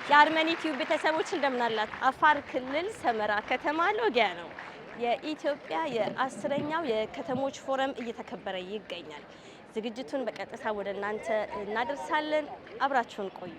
የአርመኒ ቲዩብ ቤተሰቦች እንደምን አላችሁ? አፋር ክልል ሰመራ ከተማ ሎጊያ ነው የኢትዮጵያ የ10ኛው የከተሞች ፎረም እየተከበረ ይገኛል። ዝግጅቱን በቀጥታ ወደ እናንተ እናደርሳለን። አብራችሁን ቆዩ።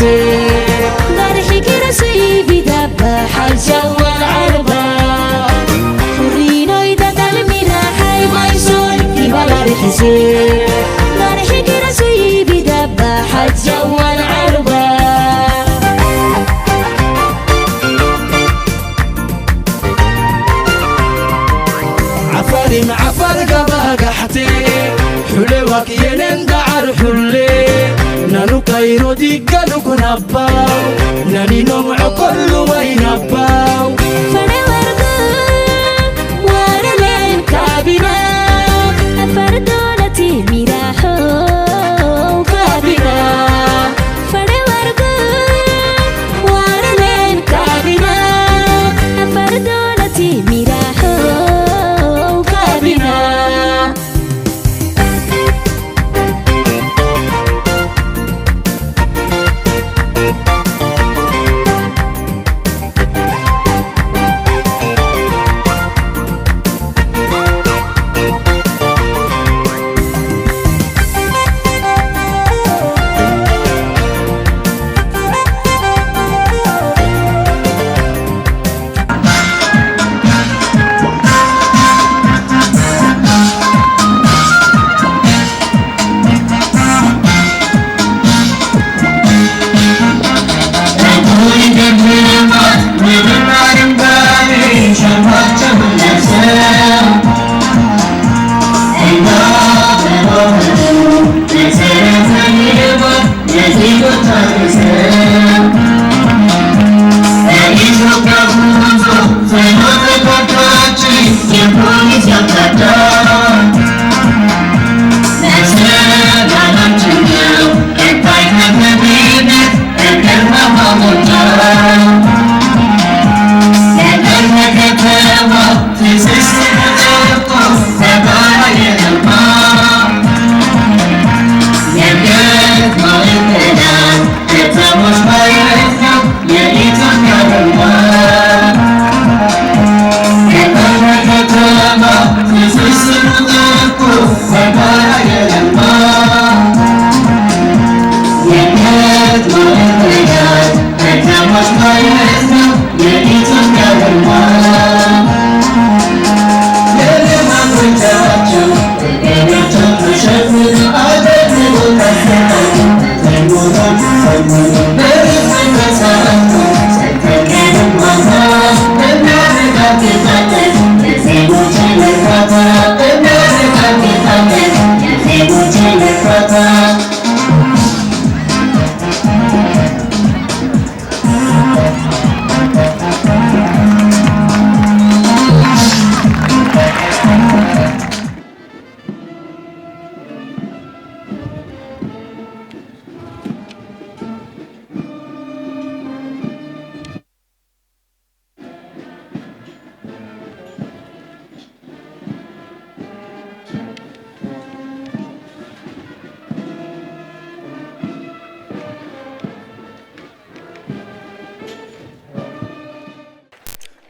حسين نرحي كرسي بدبة حجة والعربة حرينا يددل منا حي ميسون يبالر حسين نرحي كرسي بدبة حجة والعربة عفاري معفر قباقة حتي حلوك ينندعر حلي نانو كايرو ديكالو كنباو ناني نمع كل وينباو فني ورقا ورلين كابينا فردولتي ميراحو كابينا فني ورقا ورلين كابينا فردولتي ميراحو كابينا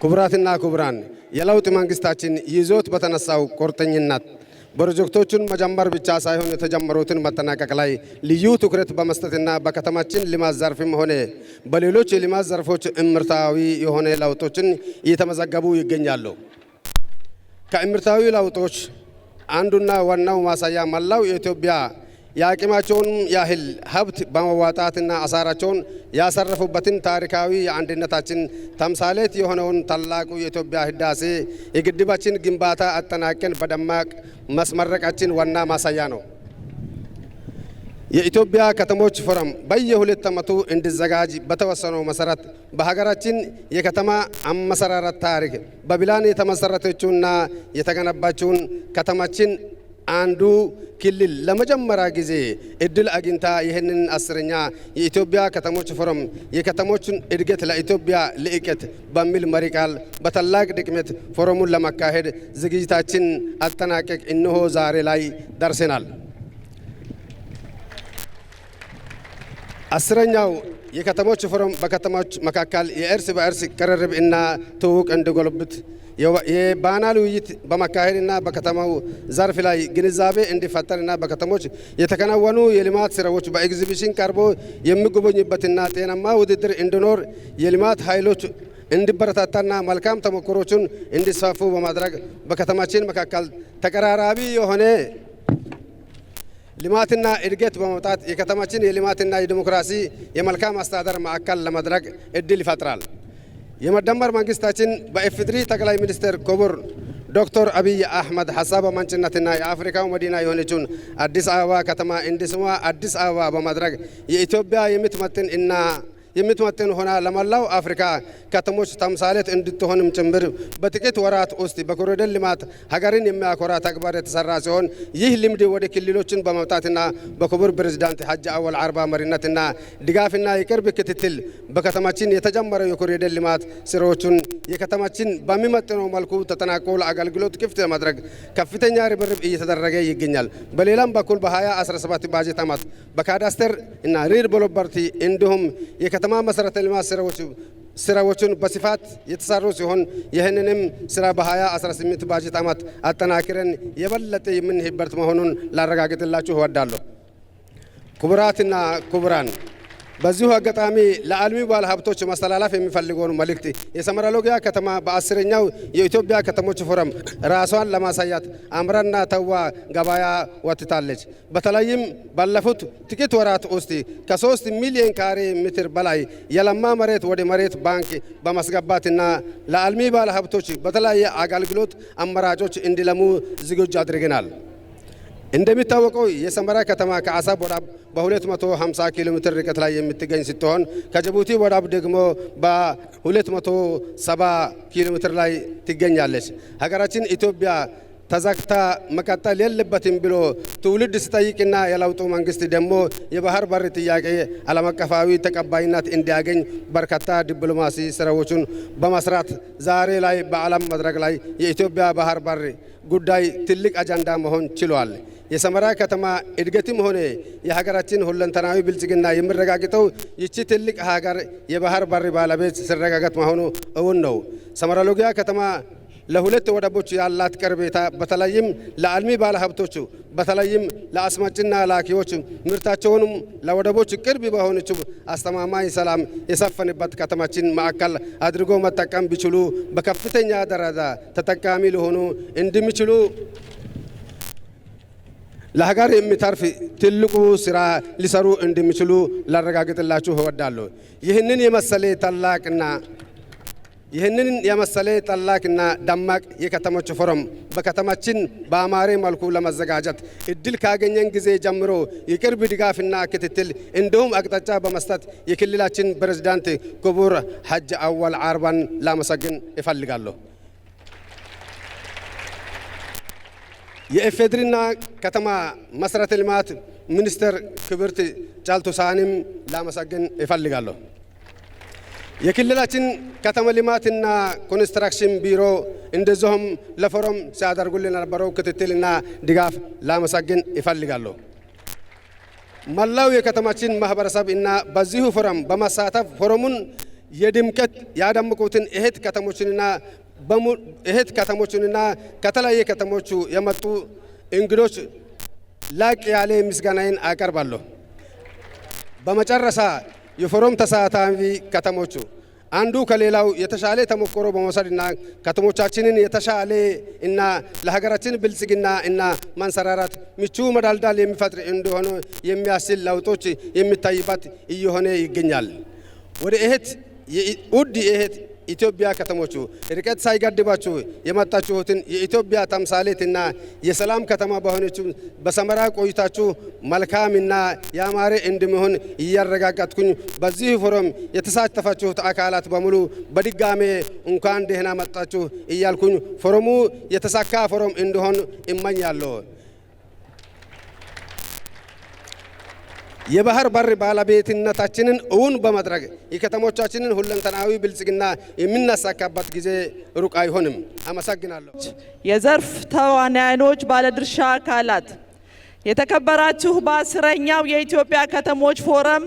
ክቡራትና ክቡራን የለውጥ መንግስታችን ይዞት በተነሳው ቁርጠኝነት ፕሮጀክቶቹን መጀመር ብቻ ሳይሆን የተጀመሩትን መጠናቀቅ ላይ ልዩ ትኩረት በመስጠትና በከተማችን ልማት ዘርፍም ሆነ በሌሎች የልማት ዘርፎች እምርታዊ የሆነ ለውጦችን እየተመዘገቡ ይገኛሉ። ከእምርታዊ ለውጦች አንዱና ዋናው ማሳያ መላው የኢትዮጵያ የአቅማቸውን ያህል ሀብት በመዋጣትና አሳራቸውን ያሰረፉበትን ታሪካዊ የአንድነታችን ተምሳሌት የሆነውን ታላቁ የኢትዮጵያ ህዳሴ የግድባችን ግንባታ አጠናቀን በደማቅ ማስመረቃችን ዋና ማሳያ ነው። የኢትዮጵያ ከተሞች ፎረም በየ2 ዓመቱ እንዲዘጋጅ በተወሰነው መሰረት በሀገራችን የከተማ አመሰራረት ታሪክ በፕላን የተመሰረተችውና የተገነባችውን ከተማችን አንዱ ክልል ለመጀመሪያ ጊዜ እድል አግኝታ ይህንን 10ኛ የኢትዮጵያ ከተሞች ፎረም የከተሞችን እድገት ለኢትዮጵያ ልዕቀት በሚል መሪ ቃል በታላቅ ድምቀት ፎረሙን ለማካሄድ ዝግጅታችን አጠናቀቅ እነሆ ዛሬ ላይ ደርሰናል። 10ኛው የከተሞች ፎረም በከተሞች መካከል የእርስ በእርስ ቅርርብ እና ትውውቅ እንዲጎለብት የባናል ውይይት በማካሄድና በከተማው ዘርፍ ላይ ግንዛቤ እንዲፈጠርና በከተሞች የተከናወኑ የልማት ስራዎች በኤግዚቢሽን ቀርቦ የሚጎበኙበትና ጤናማ ውድድር እንዲኖር የልማት ኃይሎች እንዲበረታታና መልካም ተሞክሮችን እንዲስፋፉ በማድረግ በከተማችን መካከል ተቀራራቢ የሆነ ልማትና እድገት በመውጣት የከተማችን የልማትና የዲሞክራሲ የመልካም አስተዳደር ማዕከል ለማድረግ እድል ይፈጥራል። የመደመር መንግስታችን በኢፌዴሪ ጠቅላይ ሚኒስትር ክቡር ዶክተር አብይ አህመድ ሀሳብ አመንጭነትና የአፍሪካው መዲና የሆነችውን አዲስ አበባ ከተማ እንዲስሟ አዲስ አበባ በማድረግ የኢትዮጵያ የምትመጥን ሆና ለመላው አፍሪካ ከተሞች ተምሳሌት እንድትሆንም ጭምር በጥቂት ወራት ውስጥ በኮሪደር ልማት ሀገርን የሚያኮራ ተግባር የተሰራ ሲሆን ይህ ልምድ ወደ ክልሎችን በመምጣትና በክቡር ፕሬዝዳንት ሀጂ አወል አርባ መሪነትና ድጋፍና የቅርብ ክትትል በከተማችን የተጀመረው የኮሪደር ልማት ስራዎችን የከተማችን በሚመጥነው መልኩ ተጠናቆ ለአገልግሎት ክፍት ለማድረግ ከፍተኛ ርብርብ እየተደረገ ይገኛል። በሌላም በኩል በ2017 ባጀት ዓመት በካዳስተር እና ሪል ፕሮፐርቲ እንዲሁም የከተማ መሰረተ ልማት ስራዎችን በስፋት የተሰሩ ሲሆን ይህንንም ስራ በ2018 ባጀት ዓመት አጠናክረን የበለጠ የምንሄድበት መሆኑን ላረጋግጥላችሁ እወዳለሁ። ክቡራትና ክቡራን፣ በዚሁ አጋጣሚ ለአልሚ ባለ ሀብቶች ማስተላለፍ የሚፈልገውን መልእክት የሰመራ ሎጊያ ከተማ በ10ኛው የኢትዮጵያ ከተሞች ፎረም ራሷን ለማሳያት አምራና ተዋ ገበያ ወጥታለች። በተለይም ባለፉት ጥቂት ወራት ውስጥ ከ3 ሚሊዮን ካሬ ሜትር በላይ የለማ መሬት ወደ መሬት ባንክ በማስገባትና ለአልሚ ባለ ሀብቶች በተለያየ አገልግሎት አማራጮች እንዲለሙ ዝግጁ አድርገናል። እንደሚታወቀው የሰመራ ከተማ ከአሰብ ወደብ በ250 ኪሎ ሜትር ርቀት ላይ የምትገኝ ስትሆን ከጅቡቲ ወደብ ደግሞ በ270 ኪሎ ሜትር ላይ ትገኛለች። ሀገራችን ኢትዮጵያ ተዘግታ መቀጠል የለበትም ብሎ ትውልድ ሲጠይቅና የለውጡ መንግስት ደግሞ የባህር በር ጥያቄ ዓለም አቀፋዊ ተቀባይነት እንዲያገኝ በርካታ ዲፕሎማሲ ስራዎችን በመስራት ዛሬ ላይ በዓለም መድረክ ላይ የኢትዮጵያ ባህር በር ጉዳይ ትልቅ አጀንዳ መሆን ችሏል። የሰመራ ከተማ እድገትም ሆነ የሀገራችን ሁለንተናዊ ብልጽግና የሚረጋግጠው ይቺ ትልቅ ሀገር የባህር በር ባለቤት ሲረጋገጥ መሆኑ እውን ነው። ሰመራ ሎጊያ ከተማ ለሁለት ወደቦች ያላት ቅርቤታ በተለይም ለአልሚ ባለሀብቶቹ በተለይም ለአስመጭና ላኪዎች ምርታቸውንም ለወደቦች ቅርብ በሆነችው አስተማማኝ ሰላም የሰፈነበት ከተማችን ማዕከል አድርጎ መጠቀም ቢችሉ በከፍተኛ ደረጃ ተጠቃሚ ሊሆኑ እንደሚችሉ ለሀገር የሚተርፍ ትልቁ ስራ ሊሰሩ እንደሚችሉ ላረጋግጥላችሁ እወዳለሁ። ይህንን የመሰለ ታላቅና ደማቅ የከተሞች ፎረም በከተማችን በአማረ መልኩ ለመዘጋጀት እድል ካገኘን ጊዜ ጀምሮ የቅርብ ድጋፍና ክትትል እንዲሁም አቅጣጫ በመስጠት የክልላችን ፕሬዝዳንት ክቡር ሀጂ አወል አርባን ላመሰግን እፈልጋለሁ። የኢፌዴሪና ከተማ መሰረተ ልማት ሚኒስትር ክብርት ጫልቱ ሳኒም ላመሰግን እፈልጋለሁ። የክልላችን ከተማ ልማትና ኮንስትራክሽን ቢሮ እንደዚሁም ለፎረም ሲያደርጉልን የነበረው ክትትልና ድጋፍ ላመሰግን እፈልጋለሁ። መላው የከተማችን ማህበረሰብ እና በዚሁ ፎረም በመሳተፍ ፎረሙን የድምቀት ያደምቁትን እህት ከተሞችንና ከተለያየ ከተሞቹ የመጡ እንግዶች ላቅ ያለ ምስጋናዬን አቀርባለሁ። በመጨረሻ የፎረም ተሳታፊ ከተሞቹ አንዱ ከሌላው የተሻለ ተሞክሮ በመውሰድና ከተሞቻችንን የተሻለ እና ለሀገራችን ብልጽግና እና ማንሰራራት ምቹ መዳልዳል የሚፈጥር እንደሆነ የሚያስችል ለውጦች የሚታይበት እየሆነ ይገኛል። ወደ ውድ እህት ኢትዮጵያ ከተሞቹ ርቀት ሳይገድባችሁ የመጣችሁትን የኢትዮጵያ ተምሳሌትና የሰላም ከተማ በሆነችው በሰመራ ቆይታችሁ መልካምና ያማረ እንደሚሆን እያረጋገጥኩኝ በዚህ ፎረም የተሳተፋችሁት አካላት በሙሉ በድጋሜ እንኳን ደህና መጣችሁ እያልኩኝ ፎረሙ የተሳካ ፎረም እንዲሆን እመኛለሁ። የባህር በር ባለቤትነታችንን እውን በማድረግ የከተሞቻችንን ሁለንተናዊ ብልጽግና የምናሳካበት ጊዜ ሩቅ አይሆንም። አመሰግናለሁ። የዘርፍ ተዋናዮች፣ ባለድርሻ አካላት፣ የተከበራችሁ በ10ኛው የኢትዮጵያ ከተሞች ፎረም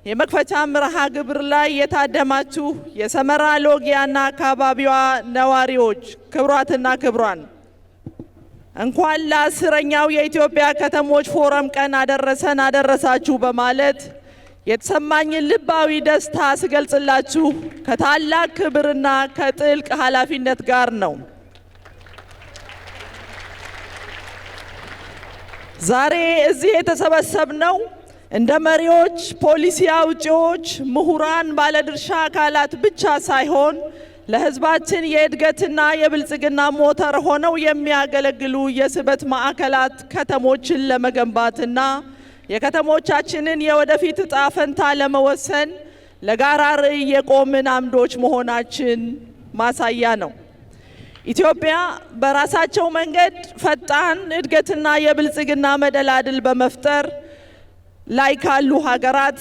የመክፈቻ መርሃ ግብር ላይ የታደማችሁ የሰመራ ሎጊያና አካባቢዋ ነዋሪዎች ክቡራትና ክቡራን እንኳን ለ10ኛው የኢትዮጵያ ከተሞች ፎረም ቀን አደረሰን አደረሳችሁ በማለት የተሰማኝን ልባዊ ደስታ ስገልጽላችሁ ከታላቅ ክብርና ከጥልቅ ኃላፊነት ጋር ነው። ዛሬ እዚህ የተሰበሰብነው እንደ መሪዎች፣ ፖሊሲ አውጪዎች፣ ምሁራን፣ ባለድርሻ አካላት ብቻ ሳይሆን ለሕዝባችን የእድገትና የብልጽግና ሞተር ሆነው የሚያገለግሉ የስበት ማዕከላት ከተሞችን ለመገንባትና የከተሞቻችንን የወደፊት ዕጣ ፈንታ ለመወሰን ለጋራ ራዕይ የቆምን አምዶች መሆናችን ማሳያ ነው። ኢትዮጵያ በራሳቸው መንገድ ፈጣን እድገትና የብልጽግና መደላድል በመፍጠር ላይ ካሉ ሀገራት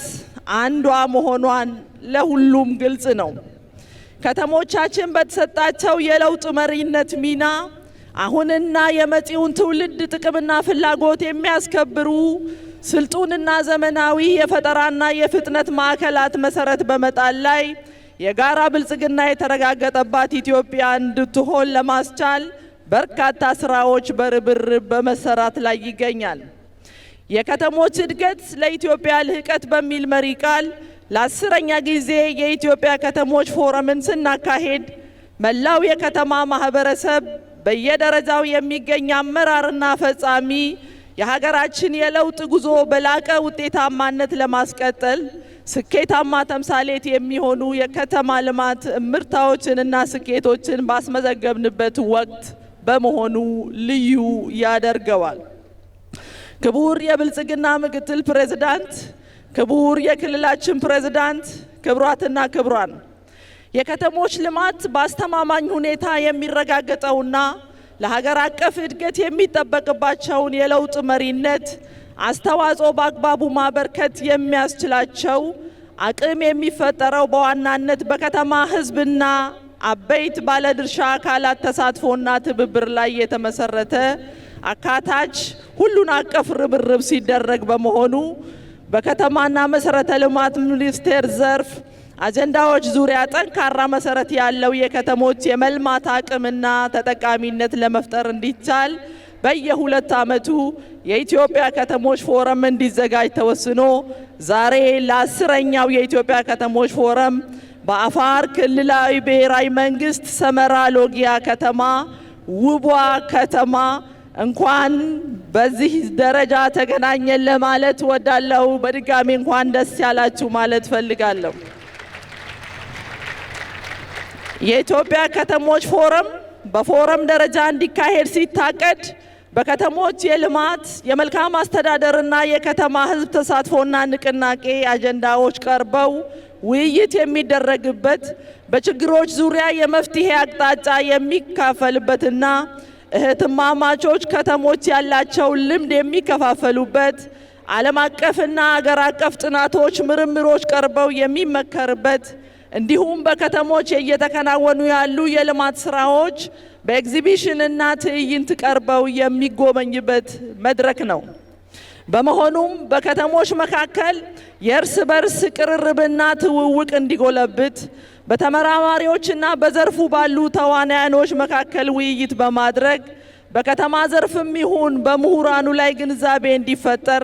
አንዷ መሆኗን ለሁሉም ግልጽ ነው። ከተሞቻችን በተሰጣቸው የለውጥ መሪነት ሚና አሁንና የመጪውን ትውልድ ጥቅምና ፍላጎት የሚያስከብሩ ስልጡንና ዘመናዊ የፈጠራና የፍጥነት ማዕከላት መሰረት በመጣል ላይ የጋራ ብልጽግና የተረጋገጠባት ኢትዮጵያ እንድትሆን ለማስቻል በርካታ ስራዎች በርብርብ በመሰራት ላይ ይገኛል። የከተሞች እድገት ለኢትዮጵያ ልህቀት በሚል መሪ ቃል ለ10ኛ ጊዜ የኢትዮጵያ ከተሞች ፎረምን ስናካሄድ መላው የከተማ ማህበረሰብ በየደረጃው የሚገኝ አመራርና ፈጻሚ የሀገራችን የለውጥ ጉዞ በላቀ ውጤታማነት ለማስቀጠል ስኬታማ ተምሳሌት የሚሆኑ የከተማ ልማት ምርታዎችንና ስኬቶችን ባስመዘገብንበት ወቅት በመሆኑ ልዩ ያደርገዋል። ክቡር የብልጽግና ምክትል ፕሬዝዳንት፣ ክቡር የክልላችን ፕሬዝዳንት፣ ክቡራትና ክቡራን፣ የከተሞች ልማት በአስተማማኝ ሁኔታ የሚረጋገጠውና ለሀገር አቀፍ እድገት የሚጠበቅባቸውን የለውጥ መሪነት አስተዋጽኦ በአግባቡ ማበርከት የሚያስችላቸው አቅም የሚፈጠረው በዋናነት በከተማ ህዝብና አበይት ባለድርሻ አካላት ተሳትፎና ትብብር ላይ የተመሰረተ አካታች ሁሉን አቀፍ ርብርብ ሲደረግ በመሆኑ በከተማና መሰረተ ልማት ሚኒስቴር ዘርፍ አጀንዳዎች ዙሪያ ጠንካራ መሰረት ያለው የከተሞች የመልማት አቅምና ተጠቃሚነት ለመፍጠር እንዲቻል በየ2 ዓመቱ የኢትዮጵያ ከተሞች ፎረም እንዲዘጋጅ ተወስኖ ዛሬ ለ10ኛው የኢትዮጵያ ከተሞች ፎረም በአፋር ክልላዊ ብሔራዊ መንግስት ሰመራ ሎጊያ ከተማ ውቧ ከተማ እንኳን በዚህ ደረጃ ተገናኘን ለማለት ወዳለው በድጋሚ እንኳን ደስ ያላችሁ ማለት ፈልጋለሁ። የኢትዮጵያ ከተሞች ፎረም በፎረም ደረጃ እንዲካሄድ ሲታቀድ በከተሞች የልማት የመልካም አስተዳደርና የከተማ ህዝብ ተሳትፎና ንቅናቄ አጀንዳዎች ቀርበው ውይይት የሚደረግበት በችግሮች ዙሪያ የመፍትሄ አቅጣጫ የሚካፈልበትና እህትማማቾች ከተሞች ያላቸው ልምድ የሚከፋፈሉበት ዓለም አቀፍና አገር አቀፍ ጥናቶች፣ ምርምሮች ቀርበው የሚመከርበት እንዲሁም በከተሞች እየተከናወኑ ያሉ የልማት ስራዎች በኤግዚቢሽንና ትዕይንት ቀርበው የሚጎበኝበት መድረክ ነው። በመሆኑም በከተሞች መካከል የእርስ በርስ ቅርርብና ትውውቅ እንዲጎለብት በተመራማሪዎችና በዘርፉ ባሉ ተዋናያኖች መካከል ውይይት በማድረግ በከተማ ዘርፍም ይሁን በምሁራኑ ላይ ግንዛቤ እንዲፈጠር፣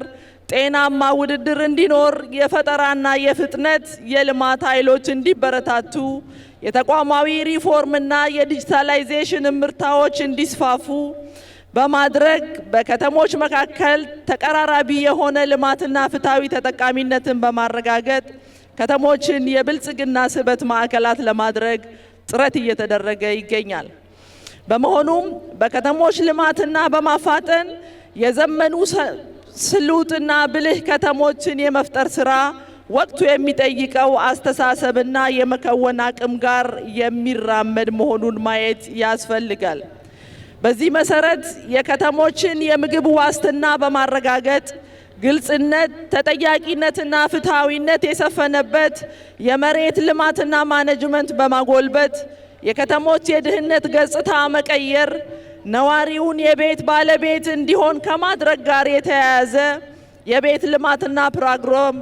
ጤናማ ውድድር እንዲኖር፣ የፈጠራና የፍጥነት የልማት ኃይሎች እንዲበረታቱ፣ የተቋማዊ ሪፎርምና የዲጂታላይዜሽን ምርታዎች እንዲስፋፉ በማድረግ በከተሞች መካከል ተቀራራቢ የሆነ ልማትና ፍትሃዊ ተጠቃሚነትን በማረጋገጥ ከተሞችን የብልጽግና ስበት ማዕከላት ለማድረግ ጥረት እየተደረገ ይገኛል። በመሆኑም በከተሞች ልማትና በማፋጠን የዘመኑ ስሉጥና ብልህ ከተሞችን የመፍጠር ስራ ወቅቱ የሚጠይቀው አስተሳሰብና የመከወን አቅም ጋር የሚራመድ መሆኑን ማየት ያስፈልጋል። በዚህ መሰረት የከተሞችን የምግብ ዋስትና በማረጋገጥ ግልጽነት፣ ተጠያቂነትና ፍትሃዊነት የሰፈነበት የመሬት ልማትና ማኔጅመንት በማጎልበት የከተሞች የድህነት ገጽታ መቀየር፣ ነዋሪውን የቤት ባለቤት እንዲሆን ከማድረግ ጋር የተያያዘ የቤት ልማትና ፕሮግራም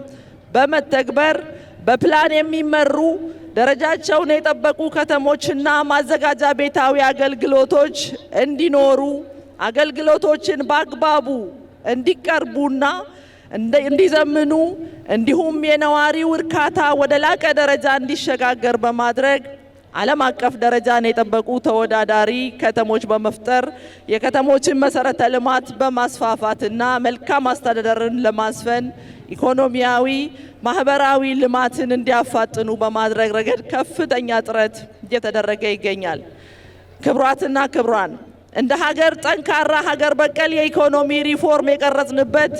በመተግበር በፕላን የሚመሩ ደረጃቸውን የጠበቁ ከተሞችና ማዘጋጃ ቤታዊ አገልግሎቶች እንዲኖሩ አገልግሎቶችን በአግባቡ እንዲቀርቡና እንዲዘምኑ እንዲሁም የነዋሪው እርካታ ወደ ላቀ ደረጃ እንዲሸጋገር በማድረግ ዓለም አቀፍ ደረጃን የጠበቁ ተወዳዳሪ ከተሞች በመፍጠር የከተሞችን መሰረተ ልማት በማስፋፋትና መልካም አስተዳደርን ለማስፈን ኢኮኖሚያዊ፣ ማህበራዊ ልማትን እንዲያፋጥኑ በማድረግ ረገድ ከፍተኛ ጥረት እየተደረገ ይገኛል። ክቡራትና ክቡራን፣ እንደ ሀገር ጠንካራ ሀገር በቀል የኢኮኖሚ ሪፎርም የቀረጽንበት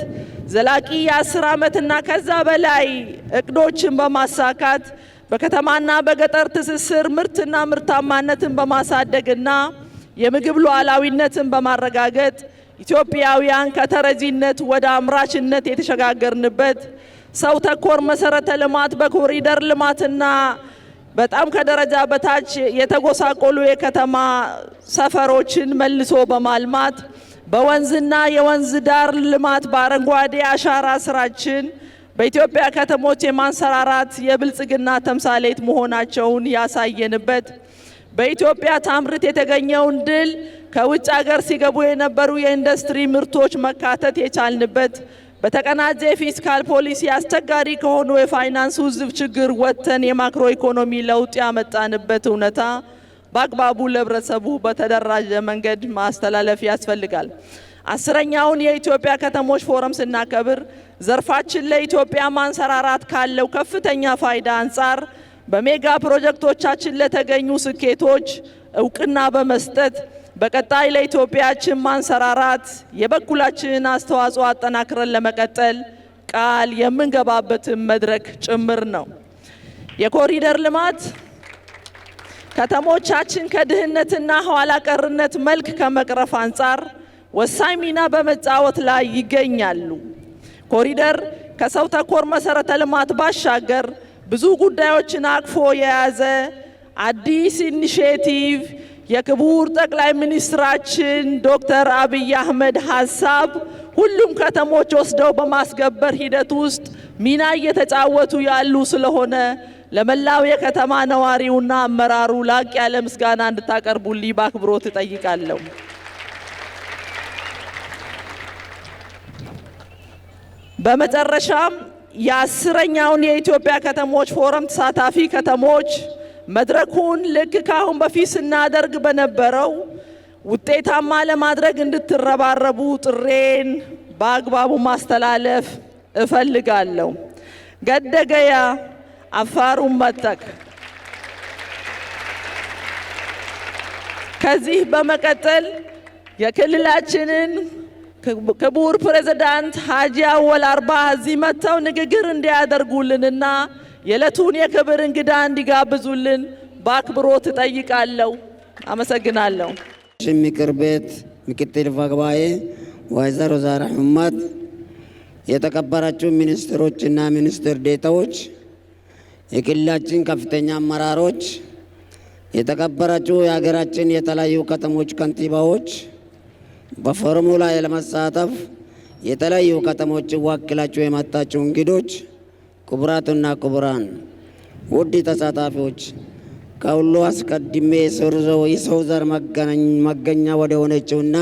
ዘላቂ የ10 ዓመትና ከዛ በላይ እቅዶችን በማሳካት በከተማና በገጠር ትስስር ምርትና ምርታማነትን በማሳደግና የምግብ ሉዓላዊነትን በማረጋገጥ ኢትዮጵያውያን ከተረጂነት ወደ አምራችነት የተሸጋገርንበት ሰው ተኮር መሰረተ ልማት በኮሪደር ልማትና በጣም ከደረጃ በታች የተጎሳቆሉ የከተማ ሰፈሮችን መልሶ በማልማት በወንዝና የወንዝ ዳር ልማት በአረንጓዴ አሻራ ስራችን በኢትዮጵያ ከተሞች የማንሰራራት የብልጽግና ተምሳሌት መሆናቸውን ያሳየንበት በኢትዮጵያ ታምርት የተገኘውን ድል ከውጭ ሀገር ሲገቡ የነበሩ የኢንዱስትሪ ምርቶች መካተት የቻልንበት በተቀናጀ የፊስካል ፖሊሲ አስቸጋሪ ከሆኑ የፋይናንስ ውዝፍ ችግር ወጥተን የማክሮ ኢኮኖሚ ለውጥ ያመጣንበት እውነታ በአግባቡ ለህብረተሰቡ በተደራጀ መንገድ ማስተላለፍ ያስፈልጋል። 10ኛውን የኢትዮጵያ ከተሞች ፎረም ስናከብር ዘርፋችን ለኢትዮጵያ ማንሰራራት ካለው ከፍተኛ ፋይዳ አንጻር በሜጋ ፕሮጀክቶቻችን ለተገኙ ስኬቶች እውቅና በመስጠት በቀጣይ ለኢትዮጵያችን ማንሰራራት የበኩላችንን አስተዋጽኦ አጠናክረን ለመቀጠል ቃል የምንገባበትን መድረክ ጭምር ነው። የኮሪደር ልማት ከተሞቻችን ከድህነትና ኋላ ቀርነት መልክ ከመቅረፍ አንጻር ወሳኝ ሚና በመጫወት ላይ ይገኛሉ። ኮሪደር ከሰው ተኮር መሰረተ ልማት ባሻገር ብዙ ጉዳዮችን አቅፎ የያዘ አዲስ ኢኒሼቲቭ የክቡር ጠቅላይ ሚኒስትራችን ዶክተር አብይ አህመድ ሀሳብ ሁሉም ከተሞች ወስደው በማስገበር ሂደት ውስጥ ሚና እየተጫወቱ ያሉ ስለሆነ ለመላው የከተማ ነዋሪውና አመራሩ ላቅ ያለ ምስጋና እንድታቀርቡልኝ በአክብሮት እጠይቃለሁ። በመጨረሻም የ10ኛውን የኢትዮጵያ ከተሞች ፎረም ተሳታፊ ከተሞች መድረኩን ልክ ካሁን በፊት ስናደርግ በነበረው ውጤታማ ለማድረግ እንድትረባረቡ ጥሬን በአግባቡ ማስተላለፍ እፈልጋለሁ። ገደገያ አፋሩን መተክ። ከዚህ በመቀጠል የክልላችንን ክቡር ፕሬዝዳንት ሀጂ አወል አርባ እዚህ መጥተው ንግግር እንዲያደርጉልንና የዕለቱን የክብር እንግዳ እንዲጋብዙልን በአክብሮት እጠይቃለሁ። አመሰግናለሁ። ምክር ቤት ምክትል አፈ ጉባኤ ወይዘሮ ዛራ መሐመድ፣ የተከበራችሁ ሚኒስትሮችና ሚኒስትር ዴኤታዎች፣ የክልላችን ከፍተኛ አመራሮች፣ የተከበራችሁ የሀገራችን የተለያዩ ከተሞች ከንቲባዎች፣ በፎረሙ ላይ ለመሳተፍ የተለያዩ ከተሞችን ወክላችሁ የመጣችሁ እንግዶች፣ ክቡራትና ክቡራን ውድ ተሳታፊዎች፣ ከሁሉ አስቀድሜ የሰው ዘር መገኛ ወደ ሆነችውና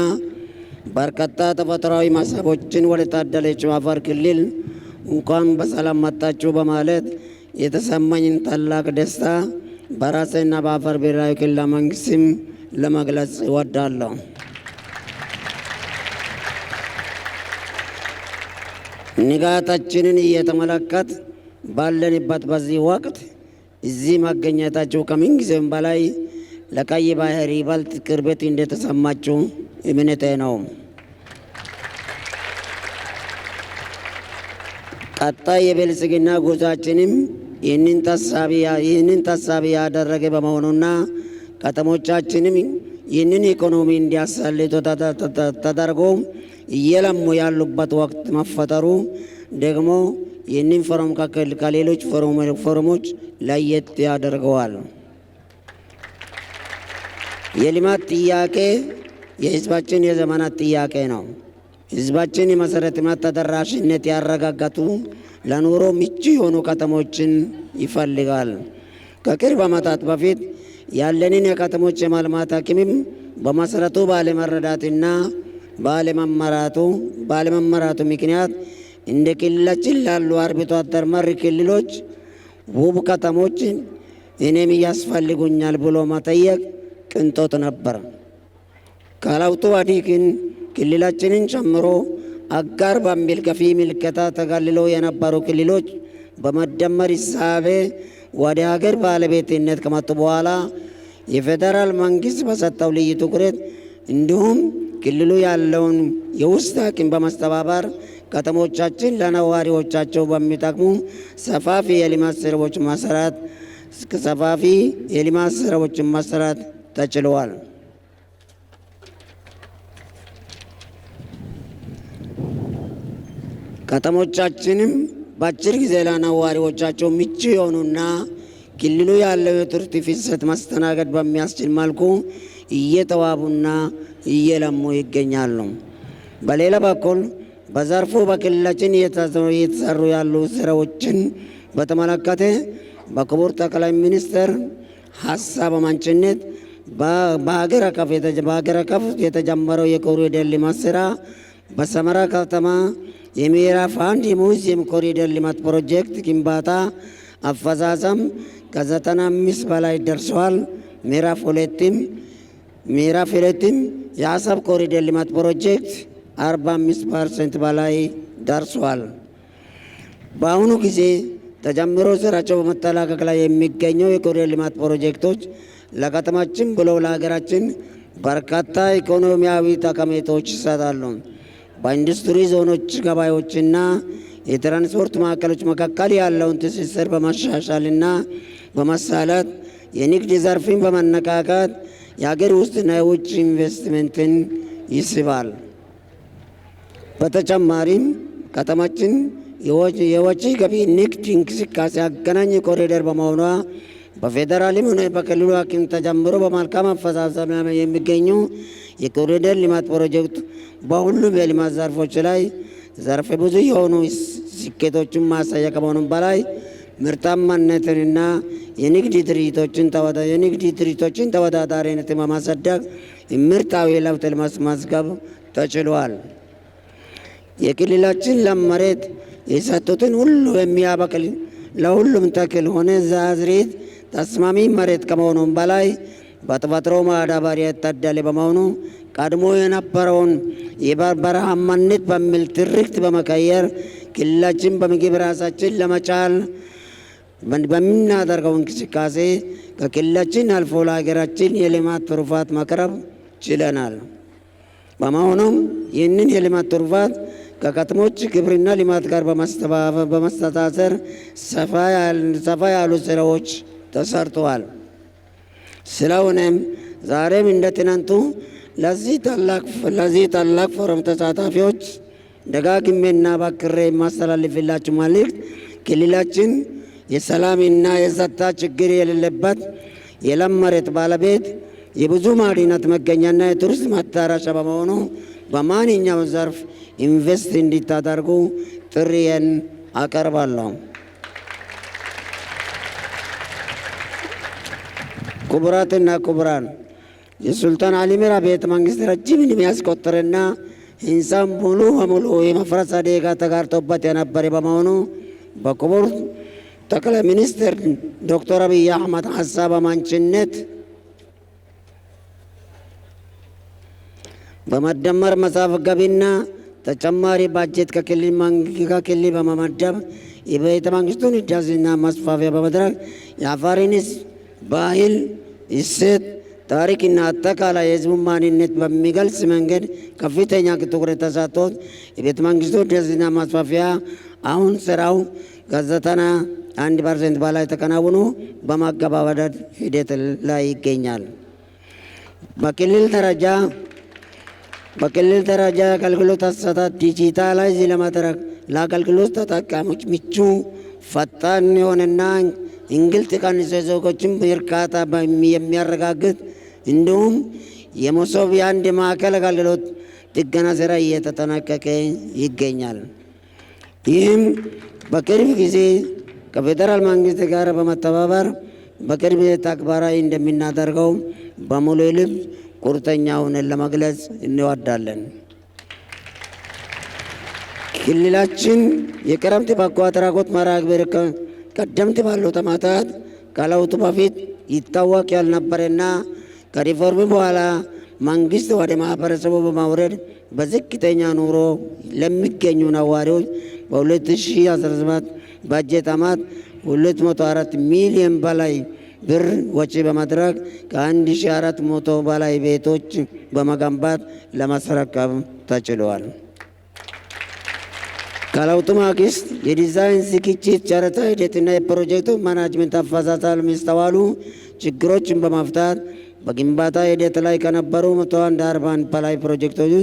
በርካታ ተፈጥሯዊ መስህቦችን ወደ ታደለችው አፋር ክልል እንኳን በሰላም መጣችሁ በማለት የተሰማኝን ታላቅ ደስታ በራሴና በአፋር ብሔራዊ ክልላዊ መንግስት ስም ለመግለጽ እወዳለሁ። ንጋታችንን እየተመለከት ባለንበት በዚህ ወቅት እዚህ መገኘታችሁ ከምንጊዜም በላይ ለቀይ ባህር ይበልጥ ቅርበት እንደተሰማችሁ እምነቴ ነው። ቀጣይ የብልጽግና ጉዟችንም ይህንን ታሳቢ ያደረገ በመሆኑና ከተሞቻችንም ይህንን ኢኮኖሚ እንዲያሳልጡ ተደርጎ እየለሙ ያሉበት ወቅት መፈጠሩ ደግሞ ይህንን ፎረም ከሌሎች ፎረሞች ለየት ያደርገዋል። የልማት ጥያቄ የህዝባችን የዘመናት ጥያቄ ነው። ህዝባችን የመሰረተ ልማት ተደራሽነት ያረጋገጡ ለኑሮ ምቹ የሆኑ ከተሞችን ይፈልጋል። ከቅርብ ዓመታት በፊት ያለንን የከተሞች የማልማት አቅምም በመሰረቱ ባለመረዳትና ባለመመራቱ ምክንያት እንደ ክልላችን ላሉ አርብቶ አደር መር ክልሎች ውብ ከተሞች እኔም ያስፈልጉኛል ብሎ መጠየቅ ቅንጦት ነበር። ከለውጡ ወዲህ ግን ክልላችንን ጨምሮ አጋር በሚል ገፊ ምልከታ ተገልለው የነበሩ ክልሎች በመደመር እሳቤ ወደ ሀገር ባለቤትነት ከመጡ በኋላ የፌዴራል መንግስት በሰጠው ልዩ ትኩረት እንዲሁም ክልሉ ያለውን የውስጥ አቅም በማስተባበር ከተሞቻችን ለነዋሪዎቻቸው በሚጠቅሙ ሰፋፊ የልማት ስራዎችን መስራት ተችሏል። ከተሞቻችንም በአጭር ጊዜ ለነዋሪዎቻቸው ምቹ የሆኑና ክልሉ ያለው የቱሪስት ፍሰት ማስተናገድ በሚያስችል መልኩ እየተዋቡና እየለሙ ይገኛሉ። በሌላ በኩል በዘርፉ በክልላችን እየተሰሩ ያሉ ስራዎችን በተመለከተ በክቡር ጠቅላይ ሚኒስትር ሀሳብ አመንጭነት በሀገር አቀፍ የተጀመረው የኮሪደር ልማት ስራ በሰመራ ከተማ የምዕራፍ 1 የሙዚየም ኮሪደር ልማት ፕሮጀክት ግንባታ አፈጻጸም ከ95 በላይ ደርሷል። ምዕራፍ 2 የአሰብ ኮሪደር ልማት ፕሮጀክት 45% በላይ ደርሷል። በአሁኑ ጊዜ ተጀምሮ ስራቸው በመጠናቀቅ ላይ የሚገኘው የኮሪደር ልማት ፕሮጀክቶች ለከተማችን ብለው ለሀገራችን በርካታ ኢኮኖሚያዊ ጠቀሜታዎች ይሰጣሉ። በኢንዱስትሪ ዞኖች፣ ገበያዎችና የትራንስፖርት ማዕከሎች መካከል ያለውን ትስስር በማሻሻልና በማሳላት የንግድ ዘርፍን በማነቃቃት የሀገር ውስጥና የውጭ ኢንቨስትመንትን ይስባል። በተጨማሪም ከተማችን የወጪ ገቢ ንግድ እንቅስቃሴ አገናኝ ኮሪደር በመሆኗ በፌዴራልም ሆነ በክልሉ አቅም ተጀምሮ በመልካም አፈጻጸም ላይ የሚገኙ የኮሪደር ልማት ፕሮጀክት በሁሉም የልማት ዘርፎች ላይ ዘርፈ ብዙ የሆኑ ስኬቶችን ማሳያ ከመሆኑም በላይ ምርታማነትንና የንግድ ድርጅቶችን ተወዳዳሪነትን በማሳደግ ምርታዊ ለውጥ ለማስመዝገብ ተችሏል። የክልላችን ለም መሬት የሰጡትን ሁሉ የሚያበቅል ለሁሉም ተክል ሆነ አዝርዕት ተስማሚ መሬት ከመሆኑም በላይ በተፈጥሮ ማዳበሪያ የታደለ በመሆኑ ቀድሞ የነበረውን የበረሃማነት በሚል ትርክት በመቀየር ክልላችን በምግብ ራሳችን ለመቻል በምናደርገው እንቅስቃሴ ከክልላችን አልፎ ለሀገራችን የልማት ትሩፋት ማቅረብ ችለናል። በመሆኑም ይህንን የልማት ትሩፋት ከከተሞች ግብርና ልማት ጋር በማስተሳሰር ሰፋ ያሉ ስራዎች ተሰርተዋል። ስለሆነም ዛሬም እንደ ትናንቱ ለዚህ ታላቅ ፎረም ተሳታፊዎች ደጋግሜና ባክሬ የማስተላልፍላችሁ መልእክት ክልላችን የሰላምና የጸጥታ ችግር የሌለበት የለም መሬት ባለቤት የብዙ ማዕድናት መገኛና የቱሪስት መዳረሻ በመሆኑ በማንኛውም ዘርፍ ኢንቨስት እንዲታደርጉ ጥሪዬን አቀርባለሁ። ክቡራትና ክቡራን፣ የሱልጣን አሊ ሚራ ቤተ መንግስት ረጅም ዕድሜ ያስቆጠረና ህንፃም ሙሉ በሙሉ የመፍረስ አደጋ ተጋርጦበት የነበረ በመሆኑ በክቡር ጠቅላይ ሚኒስትር ዶክተር አብይ አህመድ ሀሳብ አመንጭነት በመደመር መጽሐፍ ገቢና ተጨማሪ ባጀት ከክልል በመመደብ የቤተ መንግስቱን እድሳትና ማስፋፊያ በማድረግ የአፋርን ህዝብ ባህል፣ እሴት፣ ታሪክና አጠቃላይ የህዝቡን ማንነት በሚገልጽ መንገድ ከፍተኛ ትኩረት ተሰጥቶት የቤተ መንግስቱ እድሳትና ማስፋፊያ አሁን ስራው ከ91% በላይ ተከናውኖ በማገባደድ ሂደት ላይ ይገኛል። በክልል ደረጃ አገልግሎት አሰጣጥ ዲጂታላይዝ ለማድረግ ለአገልግሎት ተጠቃሚዎች ምቹ፣ ፈጣን የሆነና እንግልት ቀንሶ የዜጎችን እርካታ የሚያረጋግጥ እንዲሁም የመሶብ የአንድ ማዕከል አገልግሎት ጥገና ስራ እየተጠናቀቀ ይገኛል። ይህም በቅርብ ጊዜ ከፌዴራል መንግስት ጋር በመተባበር በቅርብ ተግባራዊ እንደምናደርገው በሙሉ ልብ ቁርጠኛ ሆነን ለመግለጽ እንወዳለን። ክልላችን የክረምት በጎ አድራጎት መርሃ ግብር ቀደምት ባሉት ዓመታት ከለውጡ በፊት ይታወቅ ያልነበረና ከሪፎርም በኋላ መንግስት ወደ ማህበረሰቡ በማውረድ በዝቅተኛ ኑሮ ለሚገኙ ነዋሪዎች በ2017 በጀት ዓመት 204 ሚሊዮን በላይ ብር ወጪ በማድረግ ከ1400 በላይ ቤቶች በመገንባት ለማስረከብ ተችሏል። ከለውጡ ማግስት የዲዛይን ዝግጅት፣ ጨረታ ሂደትና የፕሮጀክቱ ማናጅመንት አፈጻጸም የሚስተዋሉ ችግሮችን በመፍታት በግንባታ ሂደት ላይ ከነበሩ 141 በላይ ፕሮጀክቶች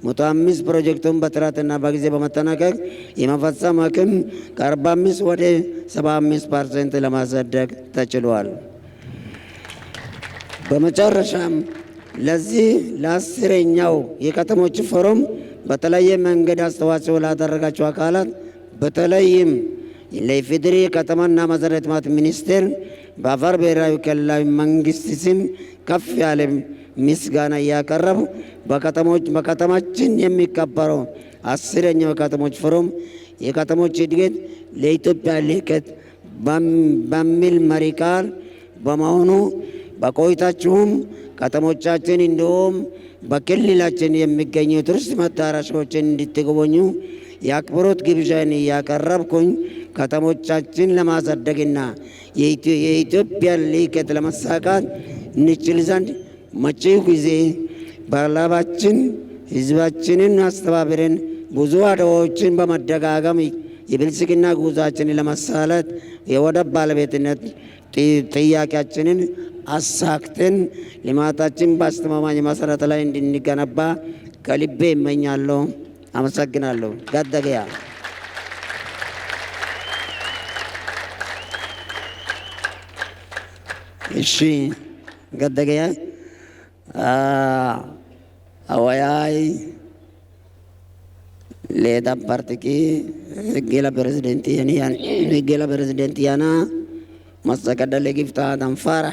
105 ፕሮጀክቱን በጥራትና በጊዜ በመጠናቀቅ የመፈጸም አቅም ከ45 ወደ 75% ለማሳደግ ተችሏል። በመጨረሻም ለዚህ ለ10ኛው የከተሞች ፎረም በተለየ መንገድ አስተዋጽኦ ላደረጋቸው አካላት በተለይም ለኢፌዴሪ ከተማና መሰረተ ልማት ሚኒስቴር በአፋር ብሔራዊ ክልላዊ መንግስት ስም ከፍ ያለ ምስጋና እያቀረቡ በከተማችን የሚከበረው 10ኛው የከተሞች ፎረም የከተሞች እድገት ለኢትዮጵያ ልዕቀት በሚል መሪ ቃል በመሆኑ በቆይታችሁም ከተሞቻችን እንዲሁም በክልላችን የሚገኙ ቱሪስት መዳረሻዎችን እንድትጎበኙ የአክብሮት ግብዣን እያቀረብኩኝ ከተሞቻችን ለማሳደግና የኢትዮጵያን ልዕቀት ለማሳካት እንችል ዘንድ መጪው ጊዜ ባላባችን ህዝባችንን አስተባብረን ብዙ አድዋዎችን በመደጋገም የብልጽግና ጉዟችንን ለማሳለጥ የወደብ ባለቤትነት ጥያቄያችንን አሳክተን ልማታችን በአስተማማኝ መሰረት ላይ እንድንገነባ ከልቤ እመኛለሁ። አመሰግናለሁ። ገደገያ እሺ ገደገያ አወያይ ሌዳ ፓርቲኪ ህጌላ ፕሬዝደንት ያና ማሰቀደለ ጊፍታ danfara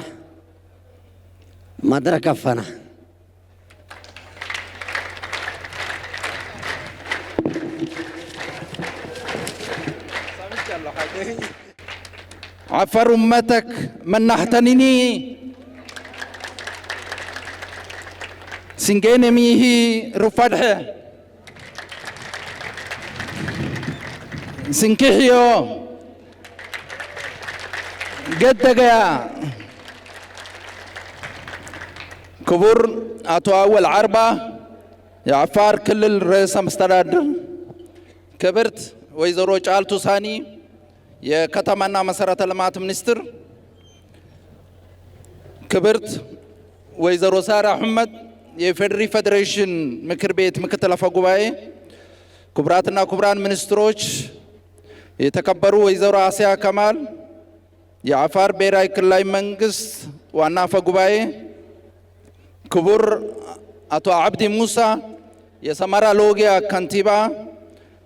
መድረክ አፈና عفر أمتك منحتنيني سنجين ميهي رفضه سنكحيو قد جاء كبر أتو أول عربة يا عفار كل الرئيس مستدر كبرت ويزروج آلتو ثاني የከተማና መሰረተ ልማት ሚኒስትር ክብርት ወይዘሮ ሳራ አህመድ የፌዴሪ ፌዴሬሽን ምክር ቤት ምክትል አፈ ጉባኤ፣ ክቡራትና ክቡራን ሚኒስትሮች፣ የተከበሩ ወይዘሮ አሲያ ከማል የአፋር ብሔራዊ ክልላዊ መንግስት ዋና አፈ ጉባኤ፣ ክቡር አቶ አብዲ ሙሳ የሰመራ ሎጊያ ከንቲባ፣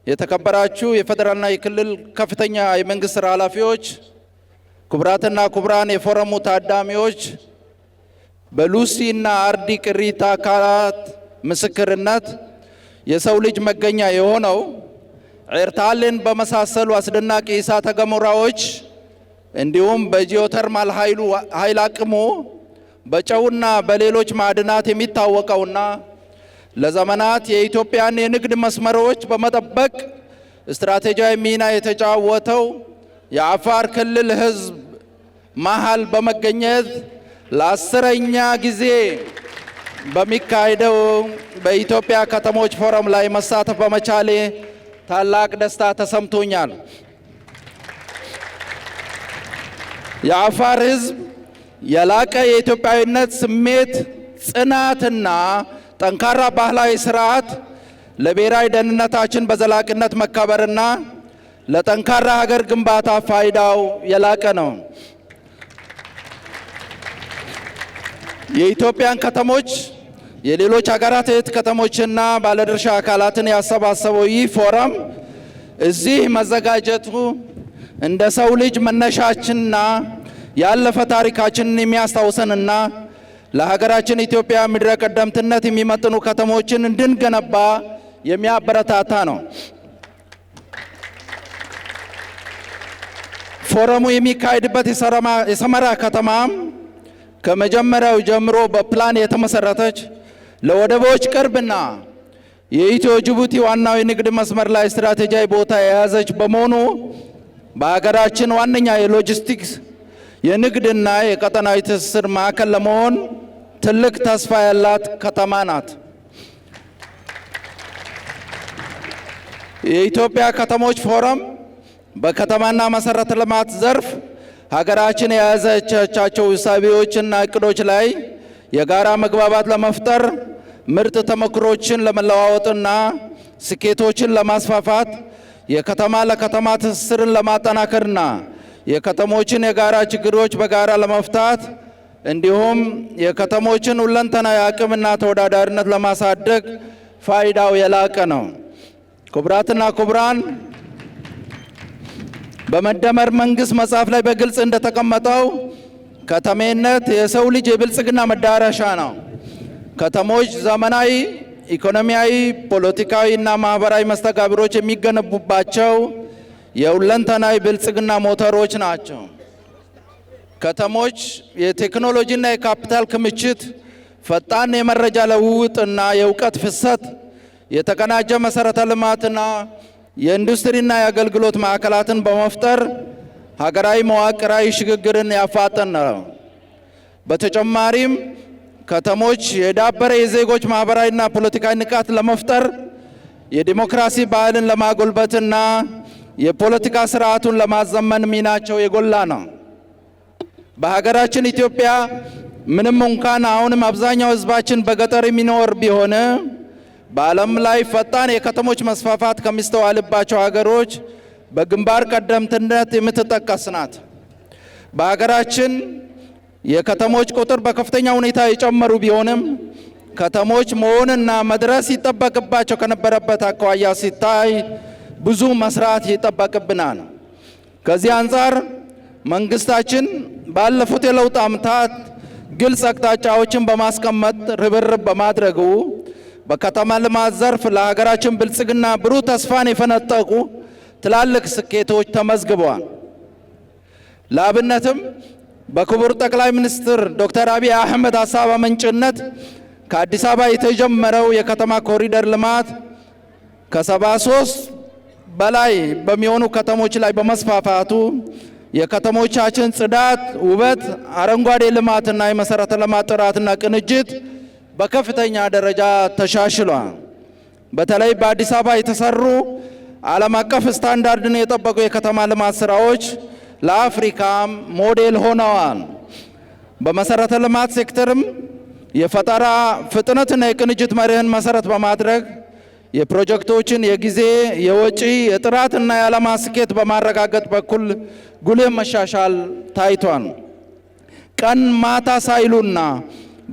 የተከበራችሁ የፌደራልና የክልል ከፍተኛ የመንግስት ስራ ኃላፊዎች፣ ክቡራትና ክቡራን የፎረሙ ታዳሚዎች፣ በሉሲና አርዲ ቅሪተ አካላት ምስክርነት የሰው ልጅ መገኛ የሆነው ኤርታሌን በመሳሰሉ አስደናቂ እሳተ ገሞራዎች እንዲሁም በጂኦተርማል ኃይል አቅሙ በጨውና በሌሎች ማዕድናት የሚታወቀውና ለዘመናት የኢትዮጵያን የንግድ መስመሮች በመጠበቅ ስትራቴጂያዊ ሚና የተጫወተው የአፋር ክልል ህዝብ መሃል በመገኘት ለ10ኛ ጊዜ በሚካሄደው በኢትዮጵያ ከተሞች ፎረም ላይ መሳተፍ በመቻሌ ታላቅ ደስታ ተሰምቶኛል። የአፋር ህዝብ የላቀ የኢትዮጵያዊነት ስሜት፣ ጽናትና ጠንካራ ባህላዊ ስርዓት ለብሔራዊ ደህንነታችን በዘላቂነት መከበርና ለጠንካራ ሀገር ግንባታ ፋይዳው የላቀ ነው። የኢትዮጵያን ከተሞች የሌሎች ሀገራት እህት ከተሞችና ባለድርሻ አካላትን ያሰባሰበው ይህ ፎረም እዚህ መዘጋጀቱ እንደ ሰው ልጅ መነሻችንና ያለፈ ታሪካችንን የሚያስታውሰንና ለሀገራችን ኢትዮጵያ ምድረ ቀደምትነት የሚመጥኑ ከተሞችን እንድንገነባ የሚያበረታታ ነው። ፎረሙ የሚካሄድበት የሰመራ ከተማም ከመጀመሪያው ጀምሮ በፕላን የተመሰረተች ለወደቦች ቅርብና የኢትዮ ጅቡቲ ዋናው የንግድ መስመር ላይ ስትራቴጂያዊ ቦታ የያዘች በመሆኑ በሀገራችን ዋነኛ የሎጂስቲክስ የንግድና የቀጠናዊ ትስስር ማዕከል ለመሆን ትልቅ ተስፋ ያላት ከተማ ናት። የኢትዮጵያ ከተሞች ፎረም በከተማና መሰረተ ልማት ዘርፍ ሀገራችን የያዘቻቸው ውሳቤዎችና እቅዶች ላይ የጋራ መግባባት ለመፍጠር ምርጥ ተሞክሮችን ለመለዋወጥና ስኬቶችን ለማስፋፋት የከተማ ለከተማ ትስስርን ለማጠናከርና የከተሞችን የጋራ ችግሮች በጋራ ለመፍታት እንዲሁም የከተሞችን ሁለንተናዊ አቅምና ተወዳዳሪነት ለማሳደግ ፋይዳው የላቀ ነው። ክቡራትና ክቡራን፣ በመደመር መንግስት መጽሐፍ ላይ በግልጽ እንደተቀመጠው ከተሜነት የሰው ልጅ የብልጽግና መዳረሻ ነው። ከተሞች ዘመናዊ ኢኮኖሚያዊ፣ ፖለቲካዊ እና ማህበራዊ መስተጋብሮች የሚገነቡባቸው የሁለንተናዊ ብልጽግና ሞተሮች ናቸው። ከተሞች የቴክኖሎጂና የካፒታል ክምችት፣ ፈጣን የመረጃ ልውውጥና የእውቀት ፍሰት፣ የተቀናጀ መሰረተ ልማትና የኢንዱስትሪና የአገልግሎት ማዕከላትን በመፍጠር ሀገራዊ መዋቅራዊ ሽግግርን ያፋጥናል። በተጨማሪም ከተሞች የዳበረ የዜጎች ማህበራዊና ፖለቲካዊ ንቃት ለመፍጠር የዲሞክራሲ ባህልን ለማጎልበትና የፖለቲካ ስርዓቱን ለማዘመን ሚናቸው የጎላ ነው። በሀገራችን ኢትዮጵያ ምንም እንኳን አሁንም አብዛኛው ህዝባችን በገጠር የሚኖር ቢሆን በዓለም ላይ ፈጣን የከተሞች መስፋፋት ከሚስተዋልባቸው ሀገሮች በግንባር ቀደምትነት የምትጠቀስ ናት። በሀገራችን የከተሞች ቁጥር በከፍተኛ ሁኔታ የጨመሩ ቢሆንም ከተሞች መሆንና መድረስ ይጠበቅባቸው ከነበረበት አኳያ ሲታይ ብዙ መስራት ይጠበቅብናል። ከዚህ አንጻር መንግስታችን ባለፉት የለውጥ ዓመታት ግልጽ አቅጣጫዎችን በማስቀመጥ ርብርብ በማድረጉ በከተማ ልማት ዘርፍ ለሀገራችን ብልጽግና ብሩህ ተስፋን የፈነጠቁ ትላልቅ ስኬቶች ተመዝግበዋል። ለአብነትም በክቡር ጠቅላይ ሚኒስትር ዶክተር አብይ አህመድ ሀሳብ አመንጭነት ከአዲስ አበባ የተጀመረው የከተማ ኮሪደር ልማት ከ73 በላይ በሚሆኑ ከተሞች ላይ በመስፋፋቱ የከተሞቻችን ጽዳት፣ ውበት፣ አረንጓዴ ልማትና የመሰረተ ልማት ጥራትና ቅንጅት በከፍተኛ ደረጃ ተሻሽሏል። በተለይ በአዲስ አበባ የተሰሩ ዓለም አቀፍ ስታንዳርድን የጠበቁ የከተማ ልማት ስራዎች ለአፍሪካም ሞዴል ሆነዋል። በመሰረተ ልማት ሴክተርም የፈጠራ ፍጥነትና የቅንጅት መርህን መሰረት በማድረግ የፕሮጀክቶችን የጊዜ፣ የወጪ፣ የጥራትና የዓላማ ስኬት በማረጋገጥ በኩል ጉልህ መሻሻል ታይቷል። ቀን ማታ ሳይሉና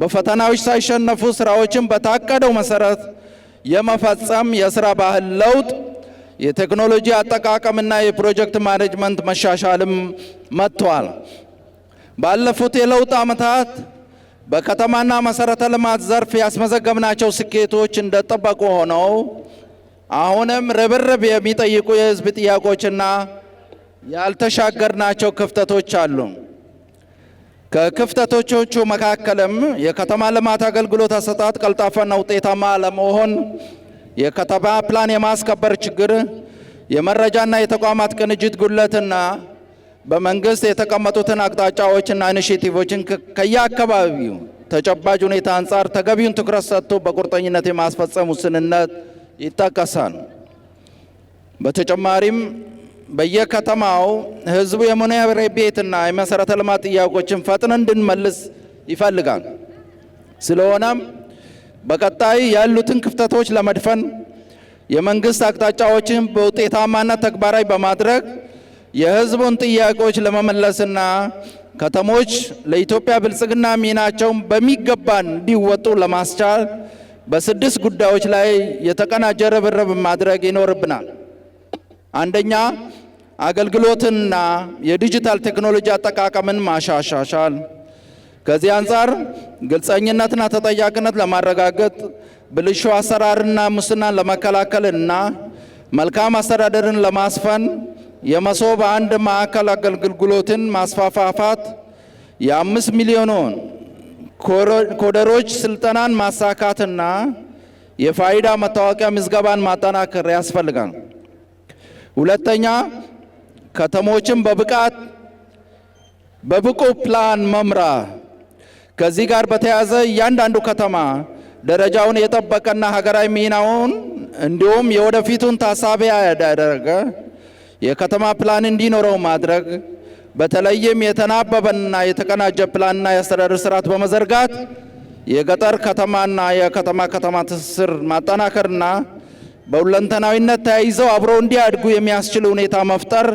በፈተናዎች ሳይሸነፉ ስራዎችን በታቀደው መሰረት የመፈጸም የስራ ባህል ለውጥ፣ የቴክኖሎጂ አጠቃቀምና የፕሮጀክት ማኔጅመንት መሻሻልም መጥቷል። ባለፉት የለውጥ ዓመታት በከተማና መሰረተ ልማት ዘርፍ ያስመዘገብናቸው ስኬቶች እንደጠበቁ ሆነው አሁንም ርብርብ የሚጠይቁ የህዝብ ጥያቄዎችና ያልተሻገርናቸው ክፍተቶች አሉ። ከክፍተቶቹ መካከልም የከተማ ልማት አገልግሎት አሰጣጥ ቀልጣፋና ውጤታማ ለመሆን የከተማ ፕላን የማስከበር ችግር፣ የመረጃና የተቋማት ቅንጅት ጉድለትና በመንግስት የተቀመጡትን አቅጣጫዎችና ኢኒሼቲቮችን ከየአካባቢው ተጨባጭ ሁኔታ አንጻር ተገቢውን ትኩረት ሰጥቶ በቁርጠኝነት የማስፈጸም ውስንነት ይጠቀሳል። በተጨማሪም በየከተማው ህዝቡ የመኖሪያ ቤትና የመሰረተ ልማት ጥያቄዎችን ፈጥነን እንድንመልስ ይፈልጋል። ስለሆነም በቀጣይ ያሉትን ክፍተቶች ለመድፈን የመንግስት አቅጣጫዎችን በውጤታማነት ተግባራዊ በማድረግ የህዝቡን ጥያቄዎች ለመመለስና ከተሞች ለኢትዮጵያ ብልጽግና ሚናቸውን በሚገባ እንዲወጡ ለማስቻል በ6 ጉዳዮች ላይ የተቀናጀ ርብርብ ማድረግ ይኖርብናል። አንደኛ፣ አገልግሎትና የዲጂታል ቴክኖሎጂ አጠቃቀምን ማሻሻል። ከዚህ አንጻር ግልጸኝነትና ተጠያቂነት ለማረጋገጥ ብልሹ አሰራርና ሙስናን ለመከላከልና መልካም አስተዳደርን ለማስፈን የመሶብ አንድ ማዕከል አገልግሎትን ማስፋፋት፣ የ5 ሚሊዮን ኮደሮች ስልጠናን ማሳካትና የፋይዳ መታወቂያ ምዝገባን ማጠናከር ያስፈልጋል። ሁለተኛ፣ ከተሞችን በብቁ ፕላን መምራት። ከዚህ ጋር በተያያዘ እያንዳንዱ ከተማ ደረጃውን የጠበቀና ሀገራዊ ሚናውን እንዲሁም የወደፊቱን ታሳቢ ያደረገ የከተማ ፕላን እንዲኖረው ማድረግ፣ በተለይም የተናበበና የተቀናጀ ፕላንና የአስተዳደር ስርዓት በመዘርጋት የገጠር ከተማና የከተማ ትስስር ማጠናከርና በሁለንተናዊነት ተያይዘው አብረው እንዲያድጉ የሚያስችል ሁኔታ መፍጠር፣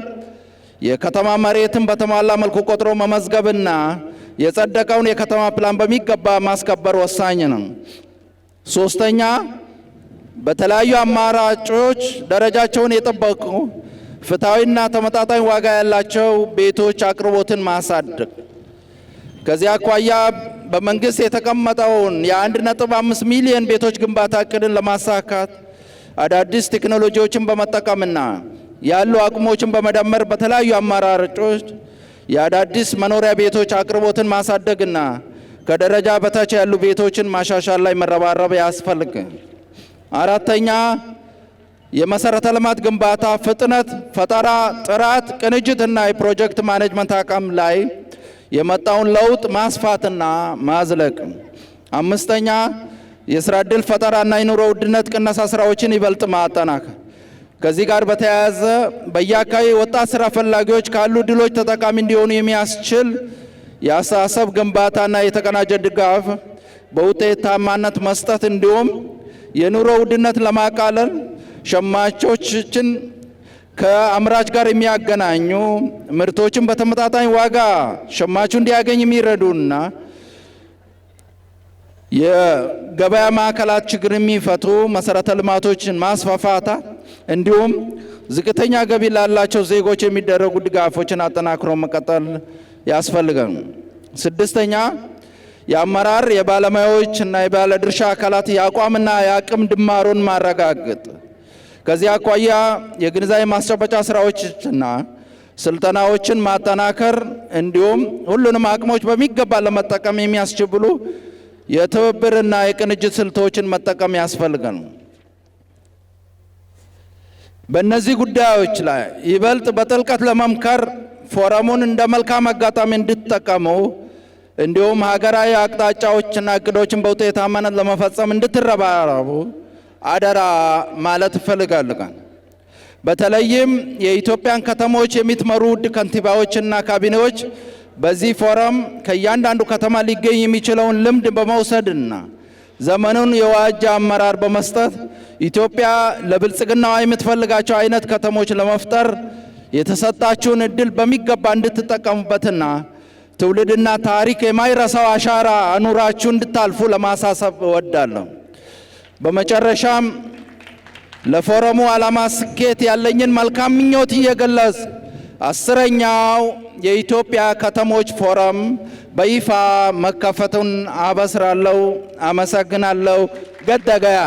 የከተማ መሬትን በተሟላ መልኩ ቆጥሮ መመዝገብና የጸደቀውን የከተማ ፕላን በሚገባ ማስከበር ወሳኝ ነው። ሶስተኛ፣ በተለያዩ አማራጮች ደረጃቸውን የጠበቁ ፍትሐዊና ተመጣጣኝ ዋጋ ያላቸው ቤቶች አቅርቦትን ማሳደግ። ከዚህ አኳያ በመንግስት የተቀመጠውን የ1.5 ሚሊዮን ቤቶች ግንባታ እቅድን ለማሳካት አዳዲስ ቴክኖሎጂዎችን በመጠቀምና ያሉ አቅሞችን በመደመር በተለያዩ አማራጮች የአዳዲስ መኖሪያ ቤቶች አቅርቦትን ማሳደግና ከደረጃ በታች ያሉ ቤቶችን ማሻሻል ላይ መረባረብ ያስፈልጋል። አራተኛ፣ የመሰረተ ልማት ግንባታ ፍጥነት፣ ፈጠራ፣ ጥራት፣ ቅንጅትና የፕሮጀክት ማኔጅመንት አቅም ላይ የመጣውን ለውጥ ማስፋትና ማዝለቅ። አምስተኛ፣ የስራ ዕድል ፈጠራና የኑሮ ውድነት ቅነሳ ስራዎችን ይበልጥ ማጠናከር። ከዚህ ጋር በተያያዘ በየአካባቢ ወጣት ስራ ፈላጊዎች ካሉ ድሎች ተጠቃሚ እንዲሆኑ የሚያስችል የአስተሳሰብ ግንባታና የተቀናጀ ድጋፍ በውጤታማነት መስጠት እንዲሁም የኑሮ ውድነት ለማቃለል ሸማቾችን ከአምራች ጋር የሚያገናኙ ምርቶችን በተመጣጣኝ ዋጋ ሸማቹ እንዲያገኝ የሚረዱና የገበያ ማዕከላት ችግር የሚፈቱ መሰረተ ልማቶችን ማስፋፋት እንዲሁም ዝቅተኛ ገቢ ላላቸው ዜጎች የሚደረጉ ድጋፎችን አጠናክሮ መቀጠል ያስፈልጋል። ስድስተኛ፣ የአመራር የባለሙያዎች እና የባለድርሻ አካላት የአቋምና የአቅም ድማሩን ማረጋገጥ። ከዚህ አኳያ የግንዛቤ ማስጨበጫ ስራዎችና ስልጠናዎችን ማጠናከር እንዲሁም ሁሉንም አቅሞች በሚገባ ለመጠቀም የሚያስችሉ የትብብርና የቅንጅት ስልቶችን መጠቀም ያስፈልጋል። በእነዚህ ጉዳዮች ላይ ይበልጥ በጥልቀት ለመምከር ፎረሙን እንደ መልካም አጋጣሚ እንድትጠቀሙ እንዲሁም ሀገራዊ አቅጣጫዎችና እቅዶችን በውጤታማነት ለመፈጸም እንድትረባረቡ አደራ ማለት እፈልጋለሁ። በተለይም የኢትዮጵያን ከተሞች የሚትመሩ ውድ ከንቲባዎችና ካቢኔዎች በዚህ ፎረም ከእያንዳንዱ ከተማ ሊገኝ የሚችለውን ልምድ በመውሰድና ዘመኑን የዋጀ አመራር በመስጠት ኢትዮጵያ ለብልጽግናዋ የምትፈልጋቸው አይነት ከተሞች ለመፍጠር የተሰጣችሁን እድል በሚገባ እንድትጠቀሙበትና ትውልድና ታሪክ የማይረሳው አሻራ አኑራችሁ እንድታልፉ ለማሳሰብ እወዳለሁ። በመጨረሻም ለፎረሙ ዓላማ ስኬት ያለኝን መልካም ምኞት እየገለጽ 10ኛው የኢትዮጵያ ከተሞች ፎረም በይፋ መከፈቱን አበስራለሁ። አመሰግናለሁ። ገደገያ